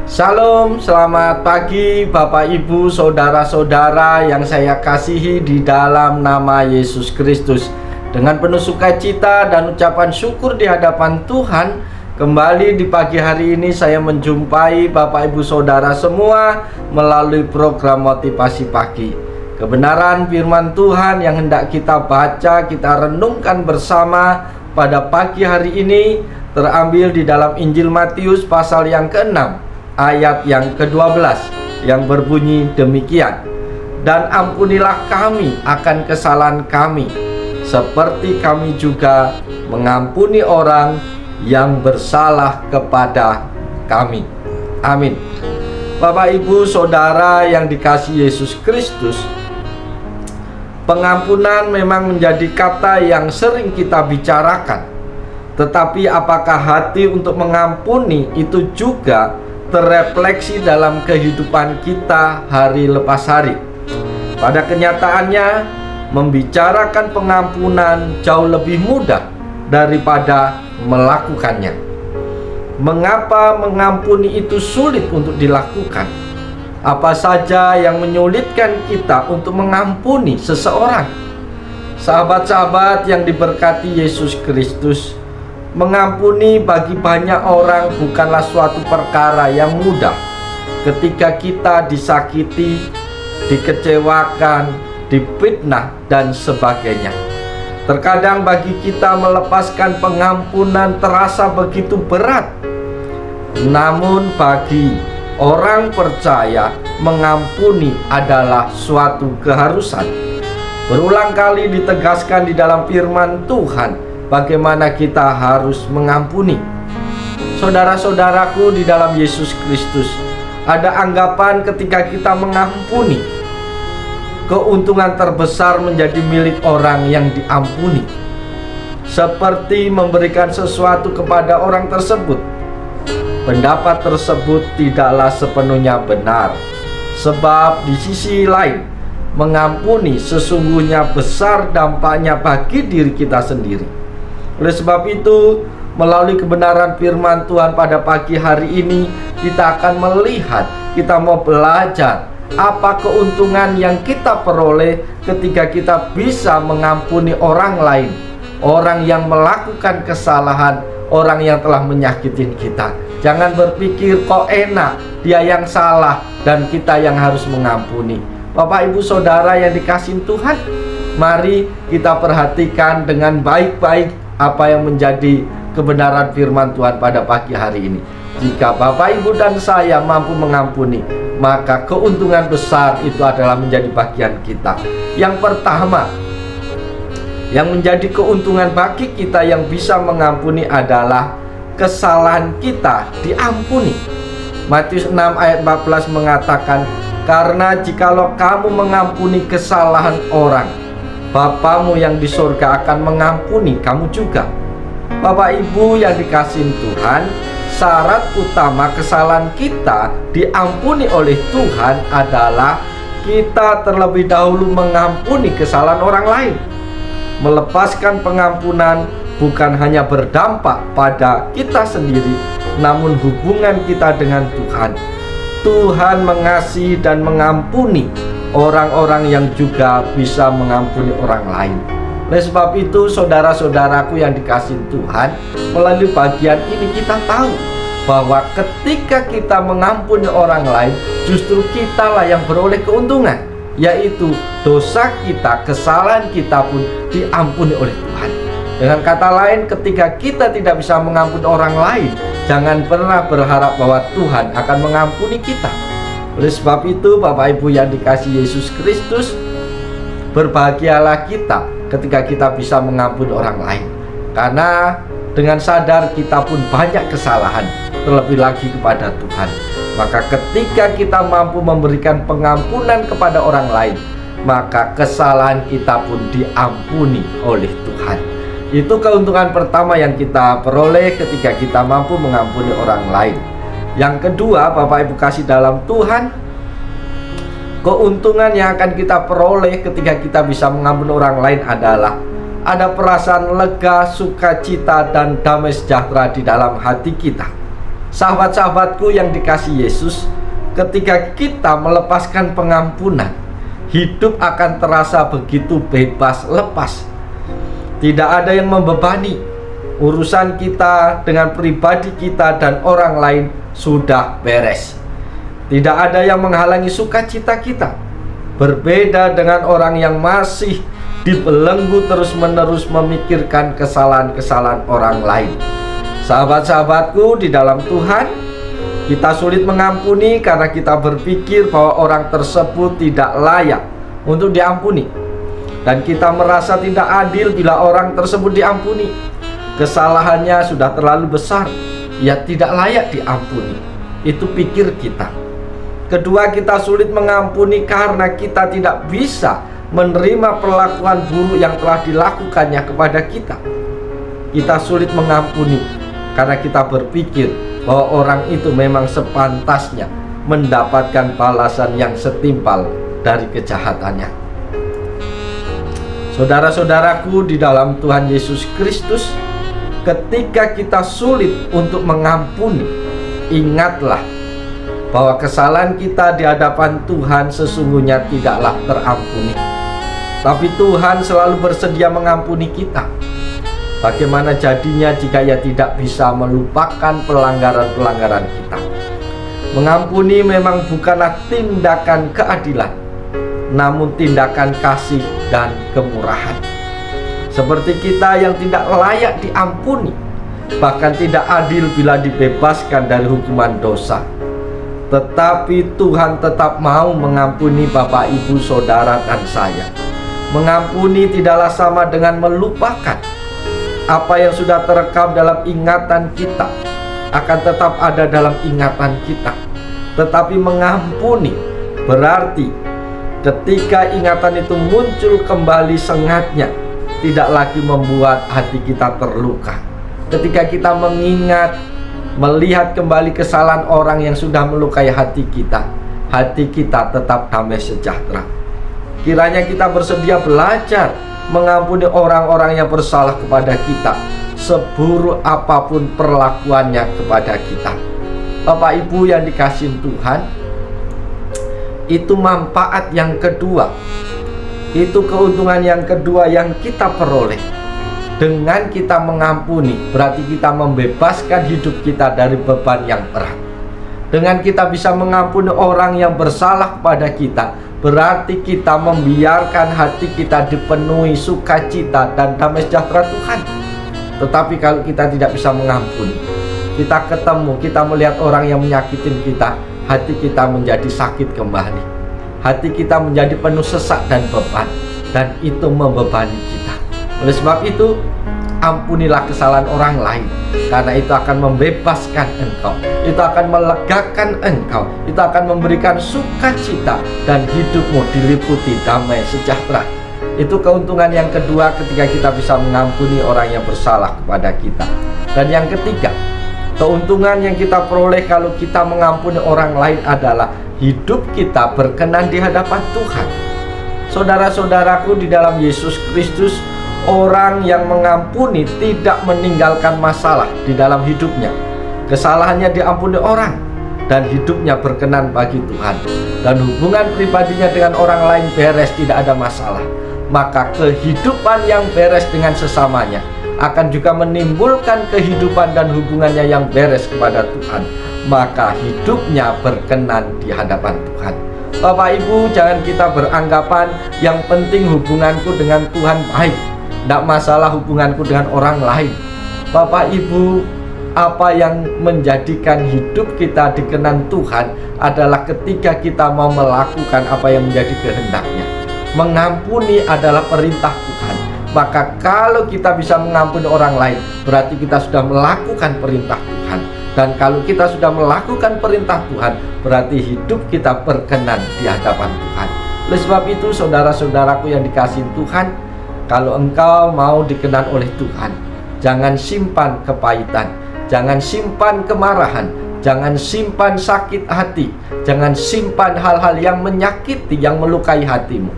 Shalom, selamat pagi Bapak Ibu, Saudara-saudara yang saya kasihi di dalam nama Yesus Kristus. Dengan penuh sukacita dan ucapan syukur di hadapan Tuhan, kembali di pagi hari ini saya menjumpai Bapak Ibu Saudara semua melalui program Motivasi Pagi. Kebenaran firman Tuhan yang hendak kita baca, kita renungkan bersama pada pagi hari ini terambil di dalam Injil Matius pasal yang ke-6 ayat yang ke-12 yang berbunyi demikian. Dan ampunilah kami akan kesalahan kami, seperti kami juga mengampuni orang yang bersalah kepada kami. Amin. Bapak Ibu Saudara yang dikasihi Yesus Kristus, pengampunan memang menjadi kata yang sering kita bicarakan. Tetapi apakah hati untuk mengampuni itu juga terrefleksi dalam kehidupan kita hari lepas hari? Pada kenyataannya, membicarakan pengampunan jauh lebih mudah daripada melakukannya. Mengapa mengampuni itu sulit untuk dilakukan? Apa saja yang menyulitkan kita untuk mengampuni seseorang? Sahabat-sahabat yang diberkati Yesus Kristus, mengampuni bagi banyak orang bukanlah suatu perkara yang mudah. Ketika kita disakiti, dikecewakan, difitnah, dan sebagainya, terkadang bagi kita melepaskan pengampunan terasa begitu berat. Namun bagi orang percaya, mengampuni adalah suatu keharusan. Berulang kali ditegaskan di dalam firman Tuhan bagaimana kita harus mengampuni. Saudara-saudaraku di dalam Yesus Kristus, ada anggapan ketika kita mengampuni, keuntungan terbesar menjadi milik orang yang diampuni, seperti memberikan sesuatu kepada orang tersebut. Pendapat tersebut tidaklah sepenuhnya benar, sebab di sisi lain, mengampuni sesungguhnya besar dampaknya bagi diri kita sendiri. Oleh sebab itu, melalui kebenaran firman Tuhan pada pagi hari ini, kita akan melihat, kita mau belajar apa keuntungan yang kita peroleh ketika kita bisa mengampuni orang lain, orang yang melakukan kesalahan, orang yang telah menyakitin kita. Jangan berpikir kok enak, dia yang salah dan kita yang harus mengampuni. Bapak Ibu Saudara yang dikasihi Tuhan, mari kita perhatikan dengan baik-baik apa yang menjadi kebenaran firman Tuhan pada pagi hari ini. Jika Bapak Ibu dan saya mampu mengampuni, maka keuntungan besar itu adalah menjadi bagian kita. Yang pertama, yang menjadi keuntungan bagi kita yang bisa mengampuni adalah kesalahan kita diampuni. Matius 6 ayat 14 mengatakan, karena jikalau kamu mengampuni kesalahan orang, Bapamu yang di surga akan mengampuni kamu juga. Bapak Ibu yang dikasihi Tuhan, syarat utama kesalahan kita diampuni oleh Tuhan adalah kita terlebih dahulu mengampuni kesalahan orang lain. Melepaskan pengampunan bukan hanya berdampak pada kita sendiri, namun hubungan kita dengan Tuhan. Tuhan mengasihi dan mengampuni orang-orang yang juga bisa mengampuni orang lain. Oleh sebab itu, saudara-saudaraku yang dikasihi Tuhan, melalui bagian ini kita tahu bahwa ketika kita mengampuni orang lain, justru kitalah yang beroleh keuntungan, yaitu dosa kita, kesalahan kita pun diampuni oleh Tuhan. Dengan kata lain, ketika kita tidak bisa mengampuni orang lain, jangan pernah berharap bahwa Tuhan akan mengampuni kita. Oleh sebab itu, Bapak Ibu yang dikasihi Yesus Kristus, berbahagialah kita ketika kita bisa mengampuni orang lain. Karena dengan sadar kita pun banyak kesalahan, terlebih lagi kepada Tuhan. Maka ketika kita mampu memberikan pengampunan kepada orang lain, maka kesalahan kita pun diampuni oleh Tuhan. Itu keuntungan pertama yang kita peroleh ketika kita mampu mengampuni orang lain. Yang kedua, Bapak Ibu kasih dalam Tuhan, keuntungan yang akan kita peroleh ketika kita bisa mengampuni orang lain adalah ada perasaan lega, sukacita, dan damai sejahtera di dalam hati kita. Sahabat-sahabatku yang dikasihi Yesus, ketika kita melepaskan pengampunan, hidup akan terasa begitu bebas lepas. Tidak ada yang membebani. Urusan kita dengan pribadi kita dan orang lain sudah beres. Tidak ada yang menghalangi sukacita kita. Berbeda dengan orang yang masih dibelenggu terus-menerus memikirkan kesalahan-kesalahan orang lain. Sahabat-sahabatku di dalam Tuhan, kita sulit mengampuni karena kita berpikir bahwa orang tersebut tidak layak untuk diampuni. Dan kita merasa tidak adil bila orang tersebut diampuni. Kesalahannya sudah terlalu besar, ia tidak layak diampuni. Itu pikir kita. Kedua, kita sulit mengampuni karena kita tidak bisa menerima perlakuan buruk yang telah dilakukannya kepada kita. Kita sulit mengampuni karena kita berpikir bahwa orang itu memang sepantasnya mendapatkan balasan yang setimpal dari kejahatannya. Saudara-saudaraku di dalam Tuhan Yesus Kristus, ketika kita sulit untuk mengampuni, ingatlah bahwa kesalahan kita di hadapan Tuhan sesungguhnya tidaklah terampuni. Tapi Tuhan selalu bersedia mengampuni kita. Bagaimana jadinya jika ia tidak bisa melupakan pelanggaran-pelanggaran kita? Mengampuni memang bukanlah tindakan keadilan, namun tindakan kasih dan kemurahan. Seperti kita yang tidak layak diampuni, bahkan tidak adil bila dibebaskan dari hukuman dosa. Tetapi Tuhan tetap mau mengampuni Bapak, Ibu, Saudara, dan saya. Mengampuni tidaklah sama dengan melupakan. Apa yang sudah terekam dalam ingatan kita akan tetap ada dalam ingatan kita. Tetapi mengampuni berarti ketika ingatan itu muncul kembali sengatnya, tidak lagi membuat hati kita terluka. Ketika kita mengingat, melihat kembali kesalahan orang yang sudah melukai hati kita tetap damai sejahtera. Kiranya kita bersedia belajar mengampuni orang-orang yang bersalah kepada kita, seburuk apapun perlakuannya kepada kita. Bapak Ibu yang dikasihi Tuhan, itu manfaat yang kedua, itu keuntungan yang kedua yang kita peroleh. Dengan kita mengampuni, berarti kita membebaskan hidup kita dari beban yang berat. Dengan kita bisa mengampuni orang yang bersalah kepada kita, berarti kita membiarkan hati kita dipenuhi sukacita dan damai sejahtera Tuhan. Tetapi kalau kita tidak bisa mengampuni, kita ketemu, kita melihat orang yang menyakitin kita, hati kita menjadi sakit kembali. Hati kita menjadi penuh sesak dan beban, dan itu membebani kita. Oleh sebab itu, ampunilah kesalahan orang lain, karena itu akan membebaskan engkau, itu akan melegakan engkau, itu akan memberikan sukacita, dan hidupmu diliputi damai sejahtera. Itu keuntungan yang kedua ketika kita bisa mengampuni orang yang bersalah kepada kita. Dan yang ketiga, keuntungan yang kita peroleh kalau kita mengampuni orang lain adalah hidup kita berkenan di hadapan Tuhan. Saudara-saudaraku di dalam Yesus Kristus, orang yang mengampuni tidak meninggalkan masalah di dalam hidupnya. Kesalahannya diampuni orang dan hidupnya berkenan bagi Tuhan, dan hubungan pribadinya dengan orang lain beres, tidak ada masalah. Maka kehidupan yang beres dengan sesamanya akan juga menimbulkan kehidupan dan hubungannya yang beres kepada Tuhan. Maka hidupnya berkenan di hadapan Tuhan. Bapak Ibu, jangan kita beranggapan yang penting hubunganku dengan Tuhan baik, tidak masalah hubunganku dengan orang lain. Bapak Ibu, apa yang menjadikan hidup kita dikenan Tuhan adalah ketika kita mau melakukan apa yang menjadi kehendaknya. Mengampuni adalah perintah Tuhan. Maka kalau kita bisa mengampuni orang lain, berarti kita sudah melakukan perintah Tuhan. Dan kalau kita sudah melakukan perintah Tuhan, berarti hidup kita berkenan di hadapan Tuhan. Oleh sebab itu, saudara-saudaraku yang dikasihi Tuhan, kalau engkau mau dikenan oleh Tuhan, jangan simpan kepahitan, jangan simpan kemarahan, jangan simpan sakit hati, jangan simpan hal-hal yang menyakiti, yang melukai hatimu.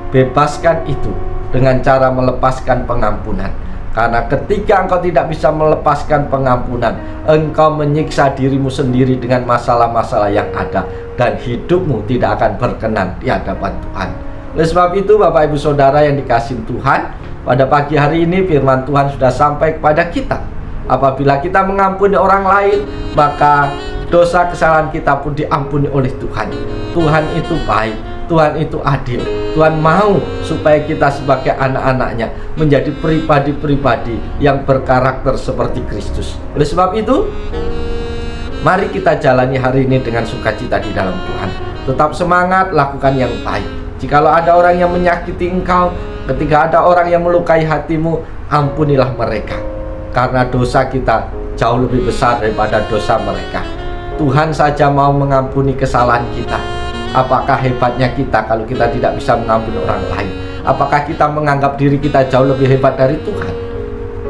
Bebaskan itu dengan cara melepaskan pengampunan. Karena ketika engkau tidak bisa melepaskan pengampunan, engkau menyiksa dirimu sendiri dengan masalah-masalah yang ada, dan hidupmu tidak akan berkenan di hadapan Tuhan. Oleh sebab itu, Bapak Ibu Saudara yang dikasihi Tuhan, pada pagi hari ini firman Tuhan sudah sampai kepada kita. Apabila kita mengampuni orang lain, maka dosa kesalahan kita pun diampuni oleh Tuhan. Tuhan itu baik, Tuhan itu adil. Tuhan mau supaya kita sebagai anak-anaknya menjadi pribadi-pribadi yang berkarakter seperti Kristus. Oleh sebab itu, mari kita jalani hari ini dengan sukacita di dalam Tuhan. Tetap semangat, lakukan yang baik. Jikalau ada orang yang menyakiti engkau, ketika ada orang yang melukai hatimu, ampunilah mereka. Karena dosa kita jauh lebih besar daripada dosa mereka. Tuhan saja mau mengampuni kesalahan kita. Apakah hebatnya kita kalau kita tidak bisa mengampuni orang lain? Apakah kita menganggap diri kita jauh lebih hebat dari Tuhan?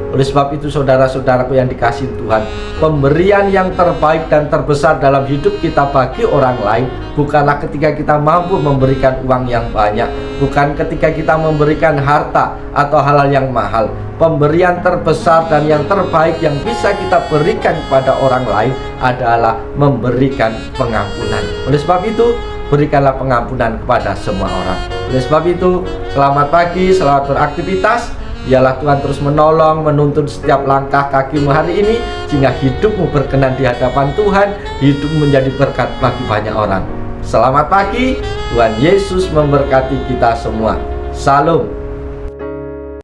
Oleh sebab itu, saudara-saudaraku yang dikasihi Tuhan, pemberian yang terbaik dan terbesar dalam hidup kita bagi orang lain bukanlah ketika kita mampu memberikan uang yang banyak, bukan ketika kita memberikan harta atau hal-hal yang mahal. Pemberian terbesar dan yang terbaik yang bisa kita berikan kepada orang lain adalah memberikan pengampunan. Oleh sebab itu, berikanlah pengampunan kepada semua orang. Oleh sebab itu, selamat pagi, selamat beraktivitas. Biarlah Tuhan terus menolong, menuntun setiap langkah kakimu hari ini, sehingga hidupmu berkenan di hadapan Tuhan, hidupmu menjadi berkat bagi banyak orang. Selamat pagi, Tuhan Yesus memberkati kita semua. Salam.